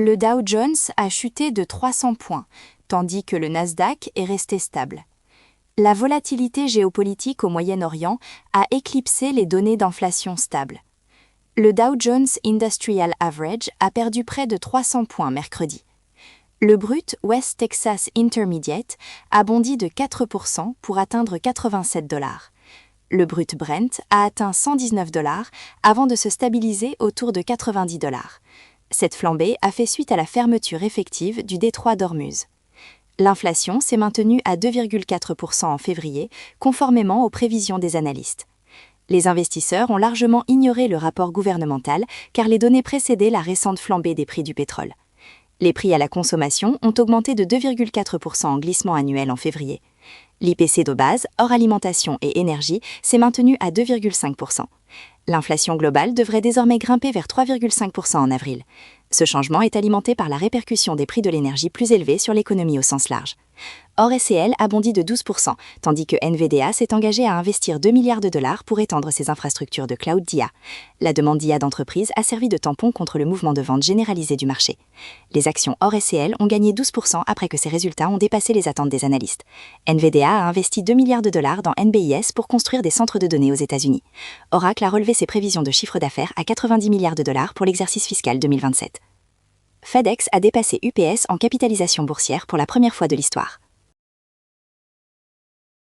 Le Dow Jones a chuté de 300 points, tandis que le Nasdaq est resté stable. La volatilité géopolitique au Moyen-Orient a éclipsé les données d'inflation stable. Le Dow Jones Industrial Average a perdu près de 300 points mercredi. Le brut West Texas Intermediate a bondi de 4% pour atteindre 87 $. Le brut Brent a atteint 119 $ avant de se stabiliser autour de 90 $. Cette flambée a fait suite à la fermeture effective du détroit d'Ormuz. L'inflation s'est maintenue à 2,4% en février, conformément aux prévisions des analystes. Les investisseurs ont largement ignoré le rapport gouvernemental car les données précédaient la récente flambée des prix du pétrole. Les prix à la consommation ont augmenté de 2,4% en glissement annuel en février. L'IPC de base, hors alimentation et énergie, s'est maintenu à 2,5%. L'inflation globale devrait désormais grimper vers 3,5% en avril. Ce changement est alimenté par la répercussion des prix de l'énergie plus élevés sur l'économie au sens large. Or SCL a bondi de 12%, tandis que NVDA s'est engagé à investir 2 milliards de dollars pour étendre ses infrastructures de cloud d'IA. La demande d'IA d'entreprise a servi de tampon contre le mouvement de vente généralisé du marché. Les actions Or SCL ont gagné 12% après que ces résultats ont dépassé les attentes des analystes. NVDA a investi 2 milliards de dollars dans NBIS pour construire des centres de données aux États-Unis. Oracle a relevé ses prévisions de chiffre d'affaires à 90 milliards de dollars pour l'exercice fiscal 2027. FedEx a dépassé UPS en capitalisation boursière pour la première fois de l'histoire.